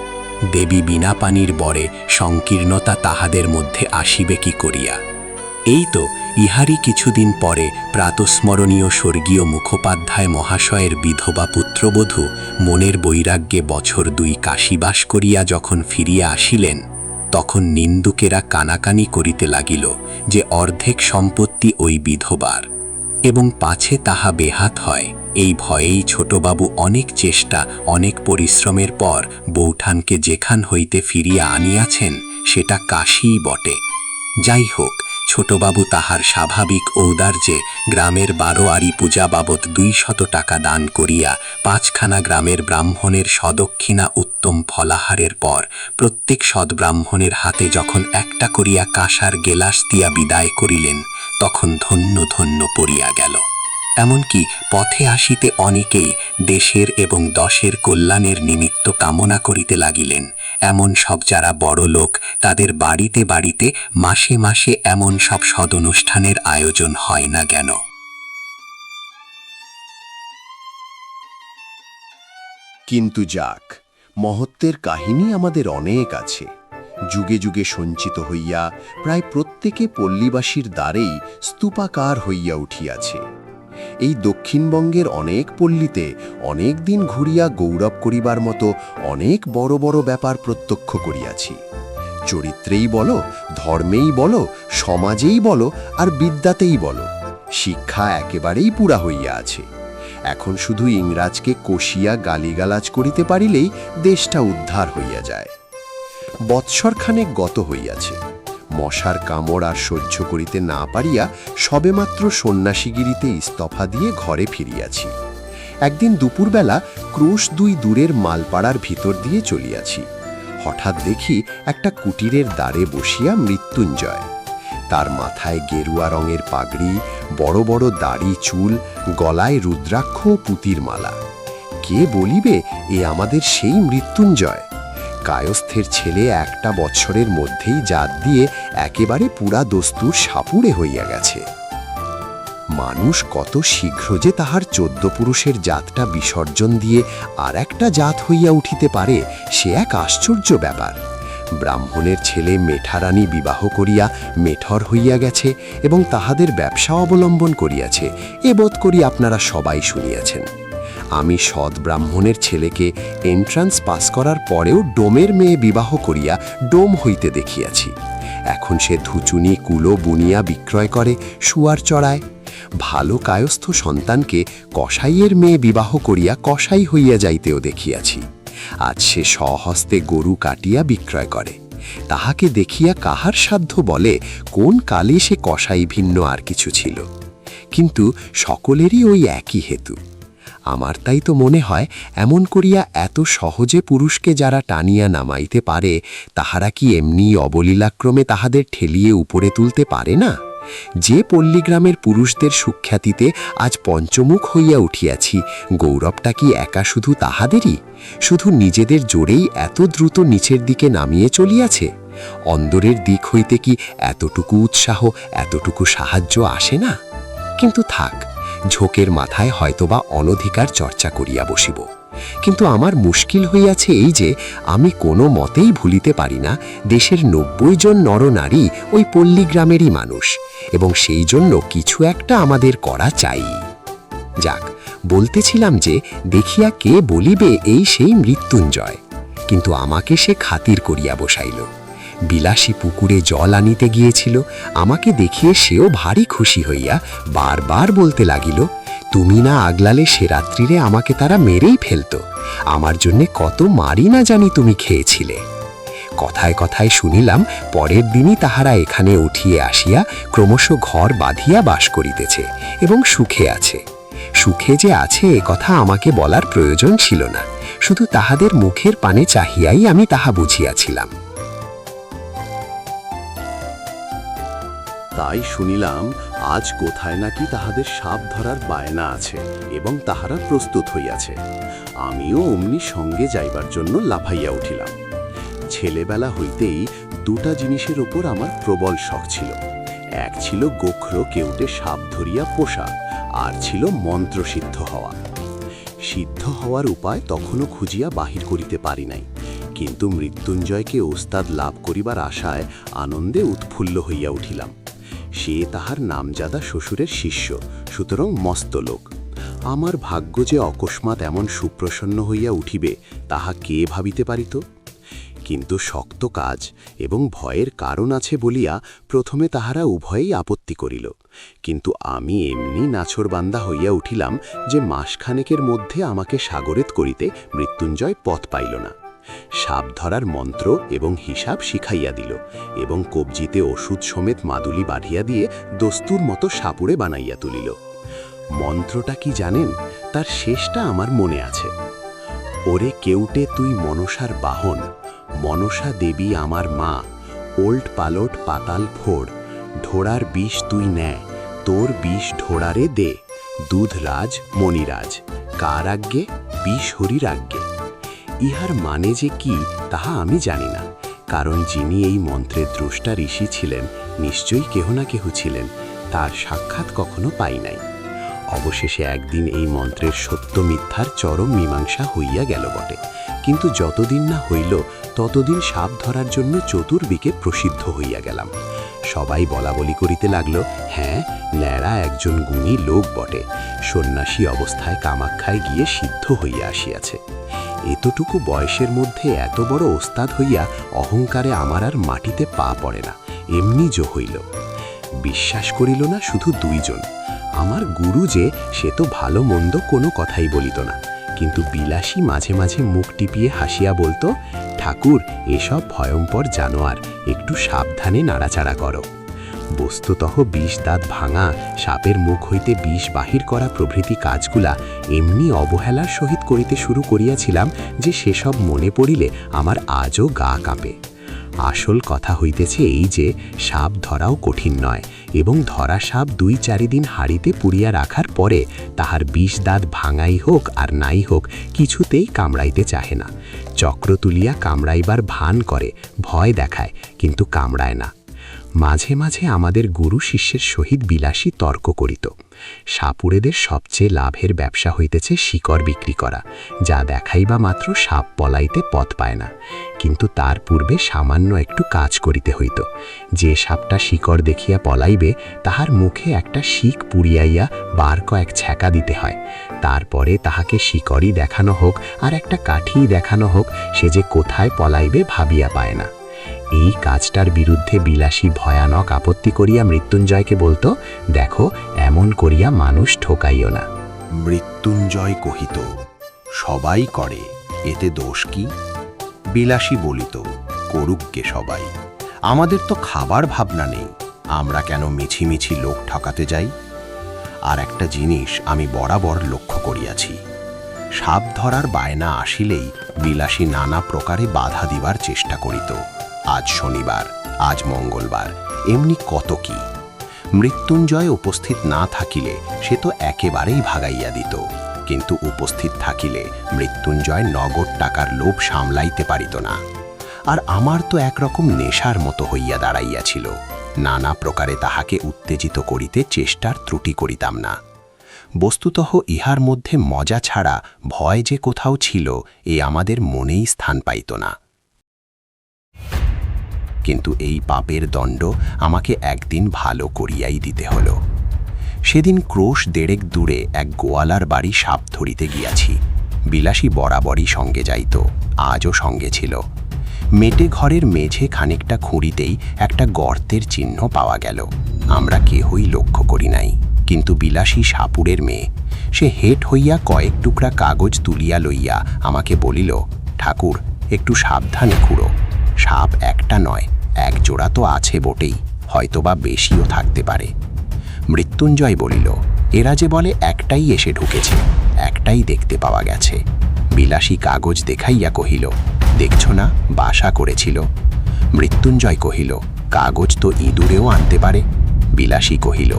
দেবী বিনা পানির বরে সংকীর্ণতা তাহাদের মধ্যে আসিবে কি করিয়া? এই তো ইহারই কিছুদিন পরে প্রাতস্মরণীয় স্বর্গীয় মুখোপাধ্যায় মহাশয়ের বিধবা পুত্রবধূ মনের বৈরাগ্যে বছর 2 কাশীবাস করিয়া যখন ফিরিয়া আসিলেন, তখন নিন্দুকেরা কানাকানি করিতে লাগিল যে অর্ধেক সম্পত্তি ওই বিধবার, এবং পাছে তাহা বেহাত হয় এই ভয়েই ছোটবাবু অনেক চেষ্টা অনেক পরিশ্রমের পর বৌঠানকে যেখান হইতে ফিরিয়া আনিয়াছেন সেটা কাশীই বটে। যাই হোক, ছোটবাবু তাহার স্বাভাবিক ঔদার্যে গ্রামের 12 আরি পূজা বাবদ 200 টাকা দান করিয়া 5খানা গ্রামের ব্রাহ্মণের সদক্ষিণা উত্তম ফলাহারের পর প্রত্যেক সদ্ব্রাহ্মণের হাতে যখন একটা করিয়া কাঁসার গেলাস দিয়া বিদায় করিলেন, তখন ধন্য ধন্য পড়িয়া গেল। এমনকি পথে আসিতে অনেকেই দেশের এবং দশের কল্যাণের নিমিত্ত কামনা করিতে লাগিলেন। এমন সব যারা বড় লোক, তাদের বাড়িতে বাড়িতে মাসে মাসে এমন সব সদনুষ্ঠানের আয়োজন হয় না কেন? কিন্তু যাক, মহত্বের কাহিনী আমাদের অনেক আছে। যুগে যুগে সঞ্চিত হইয়া প্রায় প্রত্যেকে পল্লীবাসীর দ্বারেই স্তূপাকার হইয়া উঠিয়াছে। এই দক্ষিণবঙ্গের অনেক পল্লীতে অনেক দিন ঘুরিয়া গৌরব করিবার মতো অনেক বড় বড় ব্যাপার প্রত্যক্ষ করিয়াছি। চরিত্রেই বলো, ধর্মেই বলো, সমাজেই বলো, আর বিদ্যাতেই বলো, শিক্ষা একেবারেই পুরা হইয়া আছে। এখন শুধু ইংরাজকে কষিয়া গালিগালাজ করিতে পারিলেই দেশটা উদ্ধার হইয়া যায়। বৎসরখানেক গত হইয়াছে, মশার কামড় আর সহ্য করিতে না পারিয়া সবেমাত্র সন্ন্যাসীগিরিতে ইস্তফা দিয়ে ঘরে ফিরিয়াছি। একদিন দুপুরবেলা ক্রোশ 2 দূরের মালপাড়ার ভিতর দিয়ে চলিয়াছি। হঠাৎ দেখি একটা কুটিরের দ্বারে বসিয়া মৃত্যুঞ্জয়। তার মাথায় গেরুয়া রঙের পাগড়ি, বড় বড় দাড়ি চুল, গলায় রুদ্রাক্ষ ও পুতির মালা। কে বলিবে এ আমাদের সেই মৃত্যুঞ্জয়? কায়স্থের ছেলে 1 বৎসরের মধ্যেই জাত দিয়ে একেবারে পুরা দস্তুর সাপুড়ে হইয়া গেছে। মানুষ কত শীঘ্র যে তাহার 14 পুরুষের জাতটা বিসর্জন দিয়ে আর একটা জাত হইয়া উঠিতে পারে, সে এক আশ্চর্য ব্যাপার। ব্রাহ্মণের ছেলে মেঠারানী বিবাহ করিয়া মেঠর হইয়া গেছে এবং তাহাদের ব্যবসা অবলম্বন করিয়াছে, এ বোধ করি আপনারা সবাই শুনিয়াছেন। আমি সৎ ব্রাহ্মণের ছেলেকে এন্ট্রান্স পাস করার পরেও ডোমের মেয়ে বিবাহ করিয়া ডোম হইতে দেখিয়াছি। এখন সে ধুচুনি কুলো বুনিয়া বিক্রয় করে, শুয়ার চড়ায়। ভালো কায়স্থ সন্তানকে কসাইয়ের মেয়ে বিবাহ করিয়া কসাই হইয়া যাইতেও দেখিয়াছি। আজ সে স্বহস্তে গরু কাটিয়া বিক্রয় করে। তাহাকে দেখিয়া কাহার সাধ্য বলে কোন কালে সে কসাই ভিন্ন আর কিছু ছিল? কিন্তু সকলেরই ওই একই হেতু। আমার তাই তো মনে হয়, এমন করিয়া এত সহজে পুরুষকে যারা টানিয়া নামাইতে পারে, তাহারা কি এমনি অবলীলাক্রমে তাহাদের ঠেলিয়ে উপরে তুলতে পারে না? যে পল্লীগ্রামের পুরুষদের সুখ্যাতিতে আজ পঞ্চমুখ হইয়া উঠিয়াছি, গৌরবটা কি একা শুধু তাহাদেরই? শুধু নিজেদের জোরেই এত দ্রুত নিচের দিকে নামিয়ে চলিয়াছে? অন্দরের দিক হইতে কি এতটুকু উৎসাহ, এতটুকু সাহায্য আসে না? কিন্তু থাক, ঝোঁকের মাথায় হয়তোবা অনধিকার চর্চা করিয়া বসিব। কিন্তু আমার মুশকিল হইয়াছে এই যে, আমি কোনো মতেই ভুলিতে পারি না দেশের 90 জন নরনারী ওই পল্লীগ্রামেরই মানুষ, এবং সেই জন্য কিছু একটা আমাদের করা চাই। যাক, বলতেছিলাম যে, দেখিয়া কে বলিবে এই সেই মৃত্যুঞ্জয়। কিন্তু আমাকে সে খাতির করিয়া বসাইল। বিলাসী পুকুরে জল আনিতে গিয়েছিল, আমাকে দেখিয়ে সেও ভারী খুশি হইয়া বারবার বলতে লাগিল, তুমি না আগলালে সে রাত্রিরে আমাকে তারা মেরেই ফেলত, আমার জন্যে কত মারি না জানি তুমি খেয়েছিলে। কথায় কথায় শুনিলাম পরের দিনই তাহারা এখানে উঠিয়ে আসিয়া ক্রমশ ঘর বাঁধিয়া বাস করিতেছে এবং সুখে আছে। সুখে যে আছে এ কথা আমাকে বলার প্রয়োজন ছিল না, শুধু তাহাদের মুখের পানে চাহিয়াই আমি তাহা বুঝিয়াছিলাম। তাই শুনিলাম আজ কোথায় নাকি তাহাদের সাপ ধরার বায়না আছে এবং তাহারা প্রস্তুত হইয়াছে। আমিও অমনি সঙ্গে যাইবার জন্য লাফাইয়া উঠিলাম। ছেলেবেলা হইতেই 2টা জিনিসের ওপর আমার প্রবল শখ ছিল। এক ছিল গোখরো কেউটে সাপ ধরিয়া পোষা, আর ছিল মন্ত্রসিদ্ধ হওয়া। সিদ্ধ হওয়ার উপায় তখনও খুঁজিয়া বাহির করিতে পারি নাই, কিন্তু মৃত্যুঞ্জয়কে ওস্তাদ লাভ করিবার আশায় আনন্দে উৎফুল্ল হইয়া উঠিলাম। সে তাহার নামজাদা শ্বশুরের শিষ্য, সুতরাং মস্ত লোক। আমার ভাগ্য যে অকস্মাৎ এমন সুপ্রসন্ন হইয়া উঠিবে তাহা কে ভাবিতে পারিত? কিন্তু শক্ত কাজ এবং ভয়ের কারণ আছে বলিয়া প্রথমে তাহারা উভয়েই আপত্তি করিল, কিন্তু আমি এমনি নাছরবান্দা হইয়া উঠিলাম যে মাসখানেকের মধ্যে আমাকে সাগরেত করিতে মৃত্যুঞ্জয় পথ পাইল না। সাপ ধরার মন্ত্র এবং হিসাব শিখাইয়া দিল এবং কবজিতে ওষুধ সমেত মাদুলি বাঁধিয়া দিয়ে দস্তুর মতো সাপুড়ে বানাইয়া তুলিল। মন্ত্রটা কি জানেন? তার শেষটা আমার মনে আছে। ওরে কেউটে তুই মনসার বাহন, মনসা দেবী আমার মা, ওল্ড পালট পাতাল ফোড়, ঢোড়ার বিষ তুই নেয়, তোর বিষ ঢোড়ারে দে, দুধ রাজ মণিরাজ, কার আজ্ঞে? বিষ হরির আজ্ঞে। ইহার মানে যে কি তাহা আমি জানি না, কারণ যিনি এই মন্ত্রের দ্রষ্টা ঋষি ছিলেন নিশ্চয়ই কেহ না কেহ ছিলেন, তার সাক্ষাৎ কখনো পাই নাই। অবশেষে একদিন এই মন্ত্রের সত্য মিথ্যার চরম মীমাংসা হইয়া গেল বটে, কিন্তু যতদিন না হইল ততদিন সাপ ধরার জন্য চতুর্দিকে প্রসিদ্ধ হইয়া গেলাম। সবাই বলাবলি করিতে লাগল, হ্যাঁ, ন্যাড়া একজন গুণী লোক বটে, সন্ন্যাসী অবস্থায় কামাখ্যায় গিয়ে সিদ্ধ হইয়া আসিয়াছে। এতটুকু বয়সের মধ্যে এত বড় ওস্তাদ হইয়া অহংকারে আমার আর মাটিতে পা পড়ে না, এমনি জো হইল। বিশ্বাস করিল না শুধু দুইজন। আমার গুরু যে, সে তো ভালো মন্দ কোনো কথাই বলিত না, কিন্তু বিলাসী মাঝে মাঝে মুখ টিপিয়ে হাসিয়া বলতো, ঠাকুর, এসব ভয়ঙ্কর জানোয়ার, একটু সাবধানে নাড়াচাড়া করো। বস্তুতঃ বিষ দাঁত ভাঙা, সাপের মুখ হইতে বিষ বাহির করা প্রভৃতি কাজগুলা এমনি অবহেলার সহিত করিতে শুরু করিয়াছিলাম যে সেসব মনে পড়িলে আমার আজও গা কাঁপে। আসল কথা হইতেছে এই যে, সাপ ধরাও কঠিন নয়, এবং ধরা সাপ 2-4 দিন হাড়িতে পুড়িয়া রাখার পরে তাহার বিষ দাঁত ভাঙাই হোক আর নাই হোক কিছুতেই কামড়াইতে চাহে না। চক্র তুলিয়া কামড়াইবার ভান করে, ভয় দেখায়, কিন্তু কামড়ায় না। মাঝে মাঝে আমাদের গুরু শিষ্যের সহিত বিলাসী তর্ক করিত। সাপুড়েদের সবচেয়ে লাভের ব্যবসা হইতেছে শিকড় বিক্রি করা, যা দেখাইবা মাত্র সাপ পলাইতে পথ পায় না, কিন্তু তার পূর্বে সামান্য একটু কাজ করিতে হইত। যে সাপটা শিকড় দেখিয়া পলাইবে তাহার মুখে একটা শিক পুড়িয়াইয়া বার কয়েক ছ্যাঁকা দিতে হয়, তারপরে তাহাকে শিকড়ই দেখানো হোক আর একটা কাঠিই দেখানো হোক, সে যে কোথায় পলাইবে ভাবিয়া পায় না। এই কাজটার বিরুদ্ধে বিলাসী ভয়ানক আপত্তি করিয়া মৃত্যুঞ্জয়কে বলতো, দেখো, এমন করিয়া মানুষ ঠকাইও না। মৃত্যুঞ্জয় কহিত, সবাই করে, এতে দোষ কি? বিলাসী বলিত, করুককে সবাই, আমাদের তো খাবার ভাবনা নেই, আমরা কেন মিছিমিছি লোক ঠকাতে যাই? আর একটা জিনিস আমি বরাবর লক্ষ্য করিয়াছি, সাপ ধরার বায়না আসিলেই বিলাসী নানা প্রকারে বাধা দিবার চেষ্টা করিত। আজ শনিবার, আজ মঙ্গলবার, এমনি কত কি। মৃত্যুঞ্জয় উপস্থিত না থাকিলে সে তো একেবারেই ভাগাইয়া দিত, কিন্তু উপস্থিত থাকিলে মৃত্যুঞ্জয় নগদ টাকার লোভ সামলাইতে পারিত না। আর আমার তো একরকম নেশার মতো হইয়া দাঁড়াইয়াছিল, নানা প্রকারে তাহাকে উত্তেজিত করিতে চেষ্টার ত্রুটি করিতাম না। বস্তুতঃ ইহার মধ্যে মজা ছাড়া ভয় যে কোথাও ছিল এ আমাদের মনেই স্থান পাইত না। কিন্তু এই পাপের দণ্ড আমাকে একদিন ভালো করিয়াই দিতে হল। সেদিন ক্রোশ 1.5 দূরে এক গোয়ালার বাড়ি সাপ ধরিতে গিয়াছি। বিলাসী বরাবরই সঙ্গে যাইত, আজও সঙ্গে ছিল। মেটে ঘরের মেঝে খানিকটা খুঁড়িতেই একটা গর্তের চিহ্ন পাওয়া গেল। আমরা কেহই লক্ষ্য করি নাই, কিন্তু বিলাসী সাপুড়ের মেয়ে, সে হেট হইয়া কয়েক টুকরা কাগজ তুলিয়া লইয়া আমাকে বলিল, ঠাকুর, একটু সাবধানে খুঁড়ো, সাপ একটা নয়, 1 জোড়া তো আছে বটেই, হয়তোবা বেশিও থাকতে পারে। মৃত্যুঞ্জয় বলিল, এরা যে বলে একটাই এসে ঢুকেছে, একটাই দেখতে পাওয়া গেছে। বিলাসী কাগজ দেখাইয়া কহিল, দেখছ না, বাসা করেছিল। মৃত্যুঞ্জয় কহিল, কাগজ তো ইঁদুরেও আনতে পারে। বিলাসী কহিল,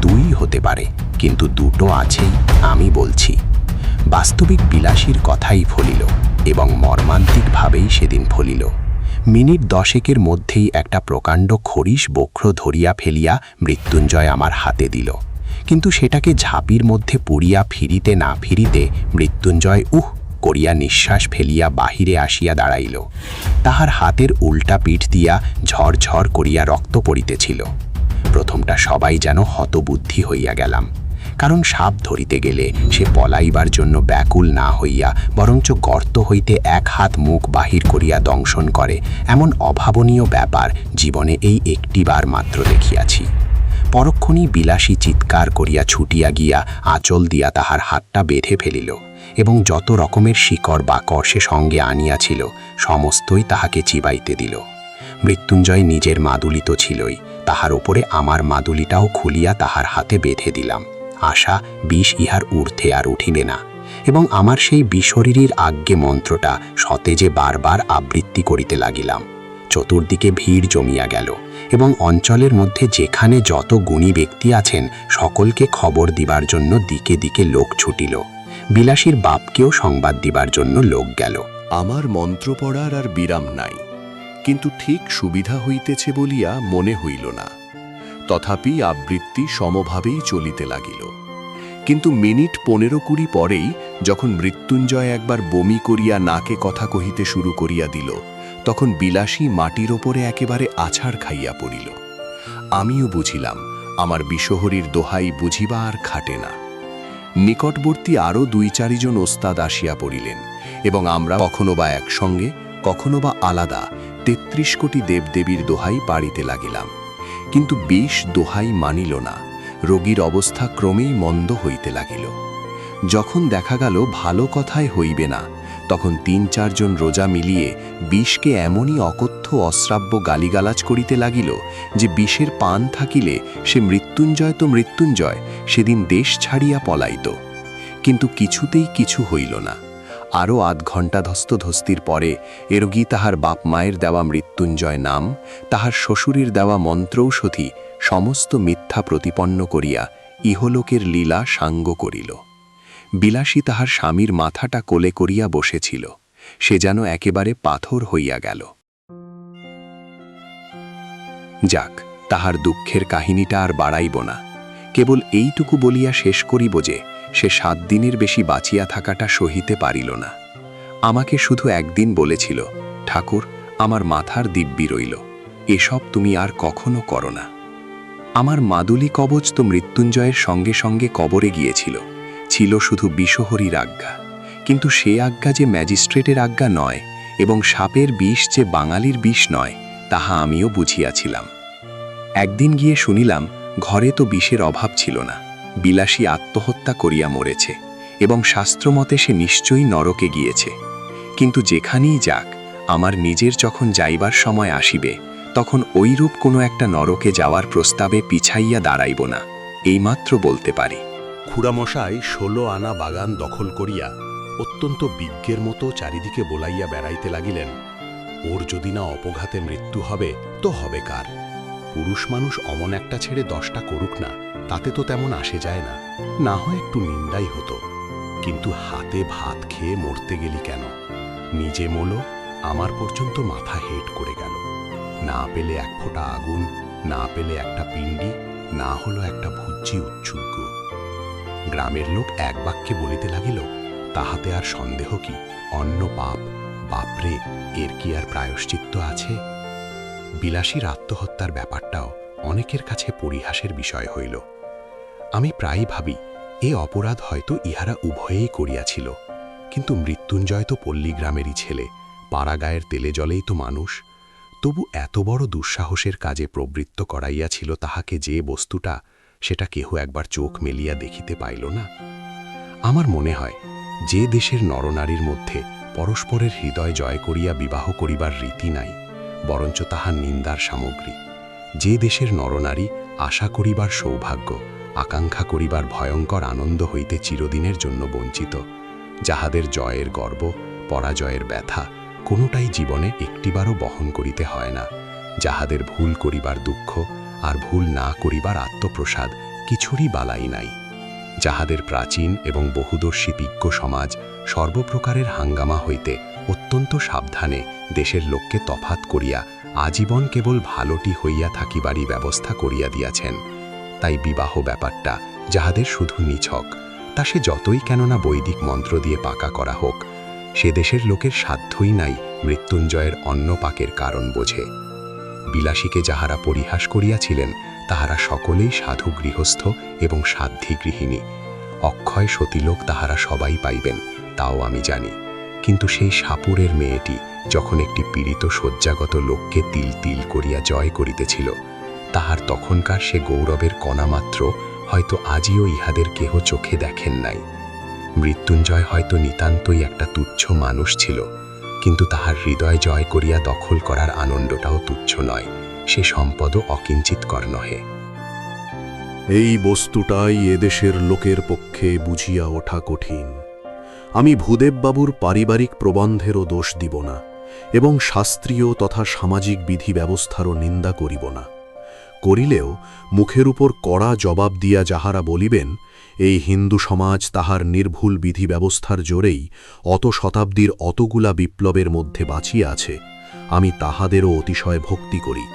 2 হতে পারে, কিন্তু 2টো আছেই, আমি বলছি। বাস্তবিক বিলাসীর কথাই ফলিল, এবং মর্মান্তিকভাবেই সেদিন ফলিল। মিনিট 10-এর মধ্যেই একটা প্রকাণ্ড খরিশ বক্র ধরিয়া ফেলিয়া মৃত্যুঞ্জয় আমার হাতে দিল, কিন্তু সেটাকে ঝাঁপির মধ্যে পড়িয়া ফিরিতে না ফিরিতে মৃত্যুঞ্জয় করিয়া নিঃশ্বাস ফেলিয়া বাহিরে আসিয়া দাঁড়াইল। তাহার হাতের উল্টা পিঠ দিয়া ঝরঝর করিয়া রক্ত পড়িতেছিল। প্রথমটা সবাই যেন হতবুদ্ধি হইয়া গেলাম, কারণ সাপ ধরিতে গেলে সে পলাইবার জন্য ব্যাকুল না হইয়া বরঞ্চ গর্ত হইতে এক হাত মুখ বাহির করিয়া দংশন করে, এমন অভাবনীয় ব্যাপার জীবনে এই একটিবার মাত্র দেখিয়াছি। পরক্ষণই বিলাসী চিৎকার করিয়া ছুটিয়া গিয়া আঁচল দিয়া তাহার হাতটা বেঁধে ফেলিল এবং যত রকমের শিকড় বাকড় সে সঙ্গে আনিয়াছিল সমস্তই তাহাকে চিবাইতে দিল। মৃত্যুঞ্জয় নিজের মাদুলি তো ছিলই, তাহার ওপরে আমার মাদুলিটাও খুলিয়া তাহার হাতে বেঁধে দিলাম। আশা বিষ ইহার ঊর্ধ্বে আর উঠিবে না, এবং আমার সেই বিশরীরীর আজ্ঞে মন্ত্রটা সতেজে বারবার আবৃত্তি করিতে লাগিলাম। চতুর্দিকে ভিড় জমিয়া গেল এবং অঞ্চলের মধ্যে যেখানে যত গুণী ব্যক্তি আছেন সকলকে খবর দিবার জন্য দিকে দিকে লোক ছুটিল। বিলাসীর বাপকেও সংবাদ দিবার জন্য লোক গেল। আমার মন্ত্র পড়ার আর বিরাম নাই, কিন্তু ঠিক সুবিধা হইতেছে বলিয়া মনে হইল না। তথাপি আবৃত্তি সমভাবেই চলিতে লাগিল। কিন্তু মিনিট 15-20 পরেই যখন মৃত্যুঞ্জয় একবার বমি করিয়া নাকে কথা কহিতে শুরু করিয়া দিল, তখন বিলাসী মাটির ওপরে একেবারে আছাড় খাইয়া পড়িল। আমিও বুঝিলাম আমার বিশহরীর দোহাই বুঝিবা আর খাটে না। নিকটবর্তী আরও 2-4 জন ওস্তাদ আসিয়া পড়িলেন এবং আমরা কখনো বা একসঙ্গে কখনো বা আলাদা 33 কোটি দেবদেবীর দোহাই পাড়িতে লাগিলাম। কিন্তু বিষ দোহাই মানিল না। রোগীর অবস্থা ক্রমেই মন্দ হইতে লাগিল। যখন দেখা গেল ভালো কথাই হইবে না, তখন 3-4 জন রোজা মিলিয়ে বিষকে এমনই অকথ্য অশ্রাব্য গালিগালাজ করিতে লাগিল যে বিষের পান থাকিলে সে মৃত্যুঞ্জয় তো মৃত্যুঞ্জয় সেদিন দেশ ছাড়িয়া পলাইত। কিন্তু কিছুতেই কিছু হইল না। আরও 8 ঘণ্টা ধস্তধস্তির পরে এ রোগী তাহার বাপ মায়ের দেওয়া মৃত্যুঞ্জয় নাম, তাহার শ্বশুরের দেওয়া মন্ত্রৌষধি সমস্ত মিথ্যা প্রতিপন্ন করিয়া ইহলোকের লীলা সাঙ্গ করিল। বিলাসী তাহার স্বামীর মাথাটা কোলে করিয়া বসেছিল, সে যেন একেবারে পাথর হইয়া গেল। যাক, তাহার দুঃখের কাহিনীটা আর বাড়াইব না, কেবল এইটুকু বলিয়া শেষ করিব যে সে 7 দিনের বেশি বাঁচিয়া থাকাটা সহিতে পারিল না। আমাকে শুধু একদিন বলেছিল, ঠাকুর, আমার মাথার দিব্যি রইল, এসব তুমি আর কখনো করো না। আমার মাদুলি কবচ তো মৃত্যুঞ্জয়ের সঙ্গে সঙ্গে কবরে গিয়েছিল, ছিল শুধু বিশহরীর আজ্ঞা। কিন্তু সে আজ্ঞা যে ম্যাজিস্ট্রেটের আজ্ঞা নয় এবং সাপের বিষ যে বাঙালির বিষ নয়, তাহা আমিও বুঝিয়াছিলাম। একদিন গিয়ে শুনিলাম ঘরে তো বিষের অভাব ছিল না, বিলাসী আত্মহত্যা করিয়া মরেছে এবং শাস্ত্রমতে সে নিশ্চয়ই নরকে গিয়েছে। কিন্তু যেখানেই যাক, আমার নিজের যখন যাইবার সময় আসিবে, তখন ওইরূপ কোনো একটা নরকে যাওয়ার প্রস্তাবে পিছাইয়া দাঁড়াইব না, এইমাত্র বলতে পারি। খুড়ামশাই 16 আনা বাগান দখল করিয়া অত্যন্ত বিজ্ঞের মতো চারিদিকে বোলাইয়া বেড়াইতে লাগিলেন। ওর যদি না অপঘাতে মৃত্যু হবে তো হবে কার? পুরুষ মানুষ অমন একটা ছেড়ে 10টা করুক না, তাতে তো তেমন আসে যায় না, না হয় একটু নিন্দাই হতো। কিন্তু হাতে ভাত খেয়ে মরতে গেলি কেন? নিজে মোলো, আমার পর্যন্ত মাথা হেট করে গেল। না পেলে 1 ফোঁটা আগুন, না পেলে একটা পিণ্ডি, না হলো একটা ভুজ্জি উচ্ছুগ্গ। গ্রামের লোক এক বাক্যে বলিতে লাগিল, তাহাতে আর সন্দেহ কি? অন্য পাপ, বাপরে, এর কি আর প্রায়শ্চিত্ত আছে? বিলাসীর আত্মহত্যার ব্যাপারটাও অনেকের কাছে পরিহাসের বিষয় হইল। আমি প্রায় ভাবি, এ অপরাধ হয়তো ইহারা উভয়েই করিয়াছিল। কিন্তু মৃত্যুঞ্জয় তো পল্লীগ্রামেরই ছেলে, পাড়াগায়ের তেলে জলেই তো মানুষ। তবু এত বড় দুঃসাহসের কাজে প্রবৃত্ত করাইয়াছিল তাহাকে যে বস্তুটা, সেটা কেহ একবার চোখ মেলিয়া দেখিতে পাইল না। আমার মনে হয়, যে দেশের নরনারীর মধ্যে পরস্পরের হৃদয় জয় করিয়া বিবাহ করিবার রীতি নাই, বরঞ্চ তাহা নিন্দার সামগ্রী, যে দেশের নরনারী আশা করিবার সৌভাগ্য, আকাঙ্ক্ষা করিবার ভয়ঙ্কর আনন্দ হইতে চিরদিনের জন্য বঞ্চিত, যাহাদের জয়ের গর্ব, পরাজয়ের ব্যথা কোনোটাই জীবনে একটিবারও বহন করিতে হয় না, যাহাদের ভুল করিবার দুঃখ আর ভুল না করিবার আত্মপ্রসাদ কিছুরই বালাই নাই, যাহাদের প্রাচীন এবং বহুদর্শী বিজ্ঞ সমাজ সর্বপ্রকারের হাঙ্গামা হইতে অত্যন্ত সাবধানে দেশের লোককে তফাত করিয়া আজীবন কেবল ভালোটি হইয়া থাকিবারই ব্যবস্থা করিয়া দিয়াছেন। তাই বিবাহ ব্যাপারটা যাহাদের শুধু নিছক, তা সে যতই কেননা বৈদিক মন্ত্র দিয়ে পাকা করা হোক, সে দেশের লোকের সাধ্যই নাই মৃত্যুঞ্জয়ের অন্ন পাকের কারণ বোঝে। বিলাসীকে যাহারা পরিহাস করিয়াছিলেন, তাহারা সকলেই সাধু গৃহস্থ এবং সাধ্বী গৃহিণী। অক্ষয় সতীলোক তাহারা সবাই পাইবেন, তাও আমি জানি। কিন্তু সেই সাপুরের মেয়েটি যখন একটি পীড়িত শয্যাগত লোককে তিল তিল করিয়া জয় করিতেছিল, তাহার তখনকার সে গৌরবের কণামাত্র হয়তো আজও ইহাদের কেহ চোখে দেখেন নাই। মৃত্যুঞ্জয় হয়তো নিতান্তই একটা তুচ্ছ মানুষ ছিল, কিন্তু তাহার হৃদয় জয় করিয়া দখল করার আনন্দটাও তুচ্ছ নয়, সে সম্পদও অকিঞ্চিৎকর নহে। এই বস্তুটাই এদেশের লোকের পক্ষে বুঝিয়া ওঠা কঠিন। আমি ভূদেববাবুর পারিবারিক প্রবন্ধেরও দোষ দিব না এবং শাস্ত্রীয় তথা সামাজিক বিধি ব্যবস্থারও নিন্দা করিব না। করিলেও মুখের উপর কড়া জবাব দিয়া যাহারা বলিবেন এই হিন্দু সমাজ তাহার নির্ভুল বিধি ব্যবস্থার জোরেই অত শতাব্দীর অতগুলা বিপ্লবের মধ্যে বাঁচিয়া আছে, আমি তাহাদেরও অতিশয় ভক্তি করি।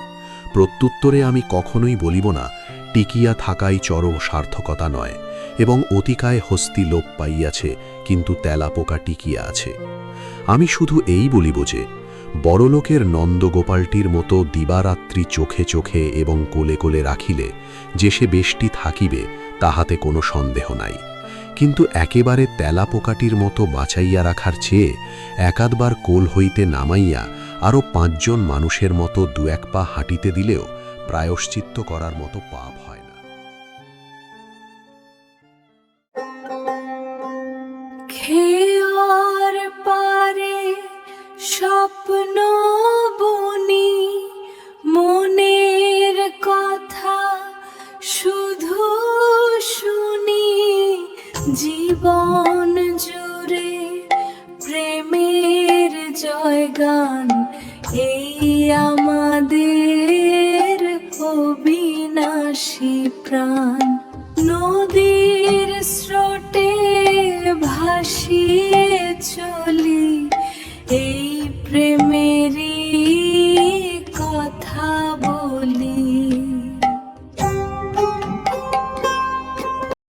প্রত্যুত্তরে আমি কখনোই বলিব না টিকিয়া থাকাই চরম সার্থকতা নয় এবং অতিকায় হস্তি লোপ পাইয়াছে, কিন্তু তেলাপোকা টিকিয়া আছে। আমি শুধু এই বলিব যে বড়লোকের নন্দগোপালটির মতো দিবারাত্রি চোখে চোখে এবং কোলে কোলে রাখিলে যে সে বেশটি থাকিবে, তাহাতে কোনো সন্দেহ নাই। কিন্তু একেবারে তেলাপোকাটির মতো বাঁচাইয়া রাখার চেয়ে একাধবার কোল হইতে নামাইয়া আরও 5 জন মানুষের মতো 2-1 পা হাঁটিতে দিলেও প্রায়শ্চিত্ত করার মতো পাপ হয় না। খেয়ার পারে স্বপ্ন বুনি, মনের কথা শুধু শুনি, জীবন জুড়ে প্রেমের জয়গান এই আমাদের অবিনাশী প্রাণ। নদীর স্রোতে ভাসিয়ে চলি এই প্রেম